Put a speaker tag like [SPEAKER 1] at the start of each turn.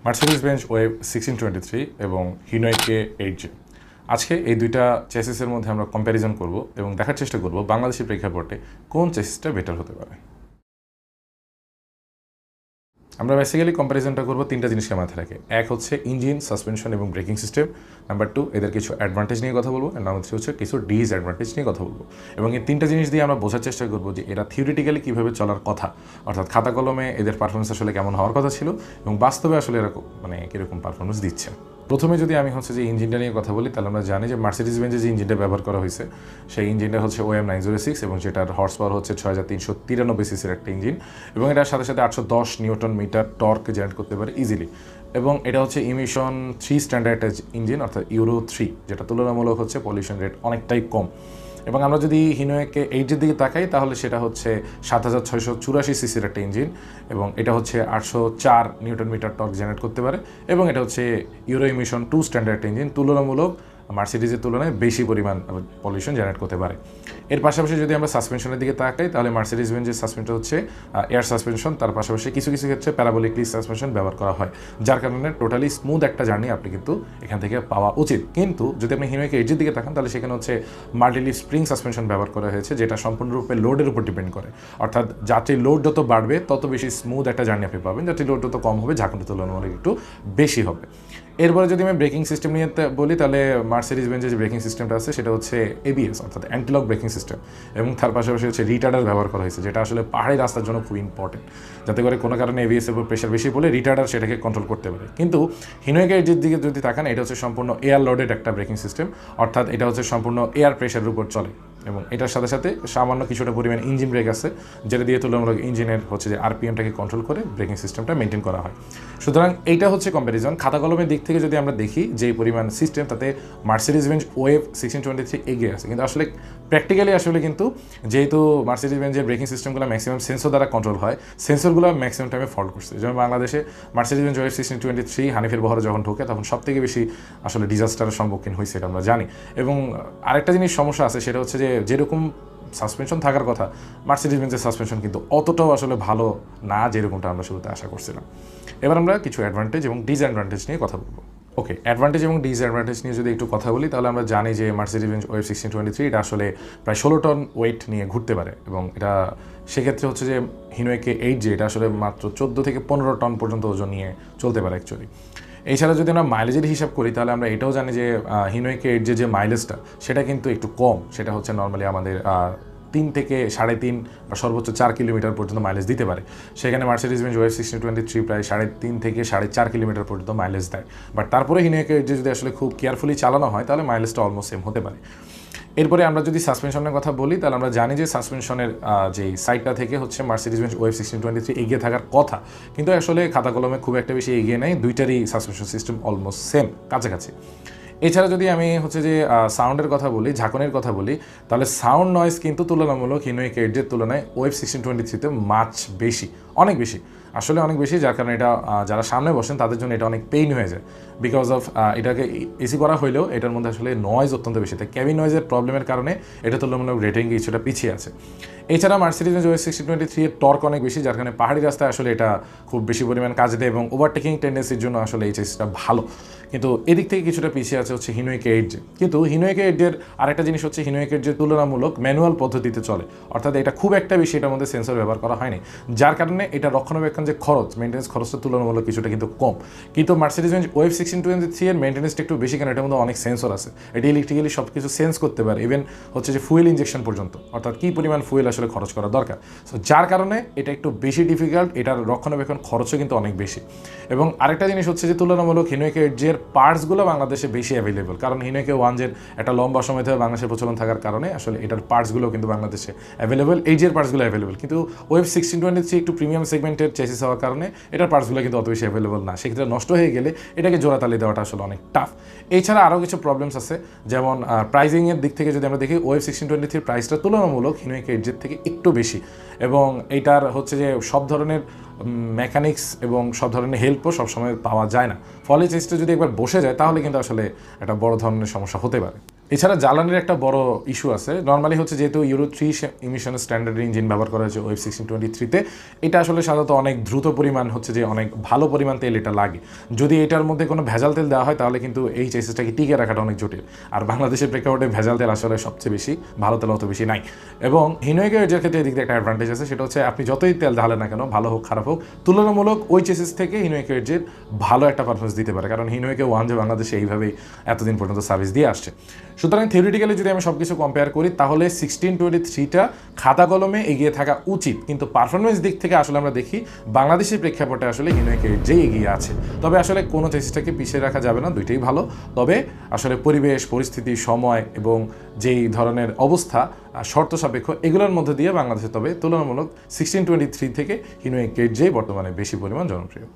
[SPEAKER 1] Mercedes Benz wave 1623 এবং হিনোয় কে 8J। আজকে এই দুইটা চেসিসের মধ্যে আমরা কম্প্যারিজন করব এবং দেখার চেষ্টা করব বাংলাদেশি প্রেক্ষাপটে কোন চেসিসটা বেটার হতে পারে। আমরা বেসিক্যালি কম্প্যারিজনটা করব তিনটা জিনিসকে মাথায় রেখে। এক হচ্ছে ইঞ্জিন, সাসপেনশন এবং ব্রেকিং সিস্টেম। নাম্বার 2 এদের কিছু অ্যাডভান্টেজ নিয়ে কথা বলবো। নাম্বার 3 হচ্ছে কিছু ডিসঅ্যাডভান্টেজ নিয়ে কথা বলবো। এবং এই তিনটা জিনিস দিয়ে আমরা বোঝার চেষ্টা করব যে এরা থিওরিটিক্যালি কীভাবে চলার কথা, অর্থাৎ খাতা কলমে এদের পারফরমেন্স আসলে কেমন হওয়ার কথা ছিল এবং বাস্তবে আসলে এরা কীরকম পারফরমেন্স দিচ্ছে। প্রথমে যদি আমি যে ইঞ্জিনটা নিয়ে কথা বলি, তাহলে আমরা জানি যে মার্সিডিজ বেঞ্জে যে ইঞ্জিনটা ব্যবহার করা হয়েছে সেই ইঞ্জিনটা হচ্ছে OM 906 এবং যেটার হর্স পাওয়ার হচ্ছে 6393 সিসির একটা ইঞ্জিন এবং এটার সাথে সাথে 810 নিউটন মিটার টর্ক জেনারেট করতে পারে ইজিলি। এবং এটা হচ্ছে ইমিশন 3 স্ট্যান্ডার্ড ইঞ্জিন, অর্থাৎ ইউরো 3, যেটা তুলনামূলক হচ্ছে পলিউশন রেট অনেকটাই কম। এবং আমরা যদি হিনোয়কে 8J দিকে তাকাই, তাহলে সেটা হচ্ছে 7684 সিসির একটা ইঞ্জিন এবং এটা হচ্ছে 804 নিউটন মিটার টর্ক জেনারেট করতে পারে এবং এটা হচ্ছে ইউরো ইমিশন 2 স্ট্যান্ডার্ড ইঞ্জিন, তুলনামূলক মার্সিডিজের তুলনায় বেশি পরিমাণ পলিউশন জেনারেট করতে পারে। এর পাশাপাশি যদি আমরা সাসপেনশনের দিকে তাকাই, তাহলে মার্সিডিজ বেঞ্জের সাসপেনশন হচ্ছে এয়ার সাসপেনশন, তার পাশাপাশি কিছু কিছু ক্ষেত্রে প্যারাবোলিক সাসপেনশন ব্যবহার করা হয়, যার কারণে টোটালি স্মুথ একটা জার্নি আপনি কিন্তু এখান থেকে পাওয়া উচিত। কিন্তু যদি আপনি হিনোয়কে 8J দিকে তাকান, তাহলে সেখানে হচ্ছে মাল্টিলিপ স্প্রিং সাসপেনশন ব্যবহার করা হয়েছে, যেটা সম্পূর্ণরূপে লোডের উপর ডিপেন্ড করে। অর্থাৎ যাত্রীর লোড যত বাড়বে তত বেশি স্মুথ একটা জার্নি আপনি পাবেন, যাত্রীর লোড যত কম হবে ঝাঁকুনির তুলনামূলক একটু বেশি হবে। এরপরে যদি আমি ব্রেকিং সিস্টেম নিয়ে বলি, তাহলে মার্সিডিজ বেঞ্জের যে ব্রেকিং সিস্টেমটা আছে সেটা হচ্ছে ABS, অর্থাৎ অ্যান্টিলক ব্রেকিং সিস্টেম, এবং তার পাশাপাশি হচ্ছে রিটার্ডার ব্যবহার করা হয়েছে, যেটা আসলে পাহাড়ি রাস্তার জন্য খুব ইম্পর্টেন্ট, যাতে করে কোনো কারণে ABS এর উপর প্রেশার বেশি পড়লে রিটার্ডার সেটাকে কন্ট্রোল করতে পারে। কিন্তু হিনোয়কে 8J দিকে যদি তাকান, এটা হচ্ছে সম্পূর্ণ এয়ার লোডেড একটা ব্রেকিং সিস্টেম, অর্থাৎ এটা হচ্ছে সম্পূর্ণ এয়ার প্রেশারের উপর চলে এবং এটার সাথে সাথে সামান্য কিছুটা পরিমাণ ইঞ্জিন ব্রেক আছে, যেটা দিয়ে তুলনামূলক ইঞ্জিনের হচ্ছে যে RPMটাকে কন্ট্রোল করে ব্রেকিং সিস্টেমটা মেনটেন করা হয়। সুতরাং এইটা হচ্ছে কম্প্যারিজন। খাতা কলমের দিক থেকে যদি আমরা দেখি যে পরিমাণ সিস্টেম, তাতে মার্সিডিজ বেঞ্জ ওয়েভ 1623 এগিয়ে আছে, কিন্তু আসলে প্র্যাকটিক্যালি কিন্তু যেহেতু মার্সিডিজ বেঞ্জের ব্রেকিং সিস্টেমগুলো ম্যাক্সিমাম সেন্সর দ্বারা কন্ট্রোল হয়, সেন্সরগুলো ম্যাক্সিমাম টাইমে ফল্ট করছে। যেমন বাংলাদেশে মার্সিডিজ বেঞ্জ ওয়েভ 1623 হানিফের বহরে যখন ঢোকে, তখন সবথেকে বেশি আসলে ডিজাস্টারের সম্মুখীন হয়েছে, এটা আমরা জানি। এবং আরেকটা জিনিস সমস্যা আছে, সেটা হচ্ছে যে যেরকম সাসপেনশন থাকার কথা, মার্সিডিজ বেঞ্জের সাসপেনশন কিন্তু অতটাও আসলে ভালো না, যেরকমটা আমরা শুরুতে আশা করছিলাম। এবার আমরা কিছু অ্যাডভান্টেজ এবং ডিসঅ্যাডভান্টেজ নিয়ে কথা বলবো। ওকে, অ্যাডভান্টেজ এবং ডিসঅ্যাডভান্টেজ নিয়ে যদি একটু কথা বলি, তাহলে আমরা জানি যে মার্সিডিজ বেঞ্জ ওয়েভ 1623 এটা আসলে প্রায় 16 টন ওয়েট নিয়ে ঘুরতে পারে এবং এটা সেক্ষেত্রে হচ্ছে যে হিনোয়কে 8J এটা আসলে মাত্র 14 থেকে 15 টন পর্যন্ত ওজন নিয়ে চলতে পারে অ্যাকচুয়ালি। এছাড়া যদি আমরা মাইলেজের হিসাব করি, তাহলে আমরা এটাও জানি যে হিনোয়কে 8J যে মাইলেজটা সেটা কিন্তু একটু কম, সেটা হচ্ছে নর্মালি আমাদের 3 থেকে 3.5 বা সর্বোচ্চ 4 কিলোমিটার পর্যন্ত মাইলেজ দিতে পারে। সেখানে মার্সিডিজ বেঞ্জ ওয়েভ 1623 প্রায় 3.5 থেকে 4.5 কিলোমিটার পর্যন্ত মাইলেজ দেয়। বাট তারপরে হিনোয়কে 8J যদি আসলে খুব কেয়ারফুলি চালানো হয়, তাহলে মাইলেজটা অলমোস্ট সেম হতে পারে। এরপরে আমরা যদি সাসপেনশনের কথা বলি, তাহলে আমরা জানি যে সাসপেনশনের যে সাইডটা থেকে হচ্ছে মার্সিডিজ বেঞ্জ ওয়েভ 1623 এগিয়ে থাকার কথা, কিন্তু আসলে খাতা কলমে খুব একটা বেশি এগিয়ে নেই, দুইটারই সাসপেনশন সিস্টেম অলমোস্ট সেম, কাছাকাছি। এছাড়া যদি আমি যে সাউন্ডের কথা বলি, ঝাঁকুনির কথা বলি, তাহলে সাউন্ড নয়েজ কিন্তু তুলনামূলক হিনোয়কে 8Jের তুলনায় ওয়েভ 1623-তে মাছ বেশি, অনেক বেশি, আসলে অনেক বেশি, যার কারণে এটা যারা সামনে বসেন তাদের জন্য এটা অনেক পেইন হয়ে যায়, বিকজ অফ এটাকে এসি করা হলেও এটার মধ্যে আসলে নয়েজ অত্যন্ত বেশি, তাই ক্যাবিন নয়েজের প্রবলেমের কারণে এটা তুলনামূলক রেটিং কিছুটা পিছিয়ে আছে। এছাড়া মার্সিডিজ বেঞ্জ ওয়েভ 1623 এর টর্ক অনেক বেশি, যার কারণে পাহাড়ি রাস্তায় আসলে এটা খুব বেশি পরিমাণ কাজ দেয় এবং ওভারটেকিং টেন্ডেন্সির জন্য আসলে এই চেসিসটা ভালো। কিন্তু এদিক থেকে কিছুটা পিছিয়ে আছে হচ্ছে হিনোয়কে 8J। কিন্তু হিনোয়কে 8Jের আরেকটা জিনিস হচ্ছে হিনোয়কে 8J তুলনামূলক ম্যানুয়াল পদ্ধতিতে চলে, অর্থাৎ এটা খুব একটা বেশি এটার মধ্যে সেন্সর ব্যবহার করা হয়নি, যার কারণে এটা রক্ষণাবেক্ষণ যে খরচ, মেনটেন্স খরচটা তুলনামূলক কিছুটা কিন্তু কম। কিন্তু মার্সিডিজ বেঞ্জ ওয়েভ 1623 এর মেনটেন্সটা একটু বেশি, কারণ এটার মধ্যে অনেক সেন্সর আছে, এটা ইলেকট্রিক্যালি সব কিছু সেন্স করতে পারে, ইভেন হচ্ছে যে ফুয়েল ইঞ্জেকশন পর্যন্ত, অর্থাৎ কী পরিমাণ ফুয়েল আসলে খরচ করা দরকার। সো যার কারণে এটা একটু বেশি ডিফিকাল্ট, এটার রক্ষণাবেক্ষণ খরচও কিন্তু অনেক বেশি। এবং আরেকটা জিনিস হচ্ছে যে তুলনামূলক হিনোয়কে 8Jের পার্টসগুলো বাংলাদেশে বেশি অ্যাভেলেবল, কারণ হিনোয়কে 1Jের একটা লম্বা সময় ধরে বাংলাদেশের প্রচলন থাকার কারণে আসলে এটার পার্টসগুলো কিন্তু বাংলাদেশে অ্যাভেলেবল, 8Jের পার্টসগুলো অ্যাভেলেবল। কিন্তু ওয়েভ 1623 একটু প্রিমিয়াম সেগমেন্টের চেসিস হওয়ার কারণে এটার পার্টসগুলো কিন্তু অত বেশি অ্যাভেলেবল না, সেক্ষেত্রে নষ্ট হয়ে গেলে এটাকে জোড়াতালি দেওয়াটা আসলে অনেক টাফ। এছাড়া আরও কিছু প্রবলেমস আছে, যেমন প্রাইজিংয়ের দিক থেকে যদি আমরা দেখি, ওয়েভ 1623 প্রাইসটা তুলনামূলক হিনোয়কে 8Jের থেকে একটু বেশি এবং এইটার হচ্ছে যে সব ধরনের মেকানিক্স এবং সব ধরনের হেল্পও সবসময় পাওয়া যায় না, ফলে চেসিসটা যদি একবার বসে যায় তাহলে কিন্তু আসলে একটা বড় ধরনের সমস্যা হতে পারে। এছাড়া জ্বালানির একটা বড় ইস্যু আছে। নর্মালি হচ্ছে যেহেতু ইউরো 3 ইমিশন স্ট্যান্ডার্ড ইঞ্জিন ব্যবহার করা হয়েছে ওয়েব 1623-তে, এটা আসলে সাধারণত অনেক দ্রুত পরিমাণ হচ্ছে যে অনেক ভালো পরিমাণ তেল এটা লাগে। যদি এটার মধ্যে কোনো ভেজাল তেল দেওয়া হয় তাহলে কিন্তু এই চেসিসটাকে টিকে রাখাটা অনেক জটিল। আর বাংলাদেশের প্রেক্ষাপটে ভেজাল তেল আসলে সবচেয়ে বেশি, ভালো তেল অত বেশি নাই। এবং হিনোয়েকে এর ক্ষেত্রে এদিক দিয়ে একটা অ্যাডভান্টেজ আছে, সেটা হচ্ছে আপনি যতই তেল ঢালেন না কেন, ভালো হোক খারাপ হোক, তুলনামূলক ওই চেসিস থেকে হিনোয়েকে এর ভালো একটা পারফরমেন্স দিতে পারে, কারণ হিনোয়েকে 1 যে বাংলাদেশে এইভাবেই এতদিন পর্যন্ত সার্ভিস দিয়ে আসছে। সুতরাং থিওরিটিক্যালি যদি আমি সব কিছু কম্পেয়ার করি তাহলে 1623টা খাতা কলমে এগিয়ে থাকা উচিত, কিন্তু পারফরমেন্স দিক থেকে আসলে আমরা দেখি বাংলাদেশের প্রেক্ষাপটে আসলে হিনোয়েকে যে এগিয়ে আছে। তবে আসলে কোনো চেসিসটাকে পিছিয়ে রাখা যাবে না, দুইটাই ভালো। তবে আসলে পরিবেশ, পরিস্থিতি, সময় এবং যেই ধরনের অবস্থা, শর্ত সাপেক্ষ, এগুলোর মধ্যে দিয়ে বাংলাদেশে তবে তুলনামূলক 1623 থেকে হিনোয়েকে যে বর্তমানে বেশি পরিমাণ জনপ্রিয়।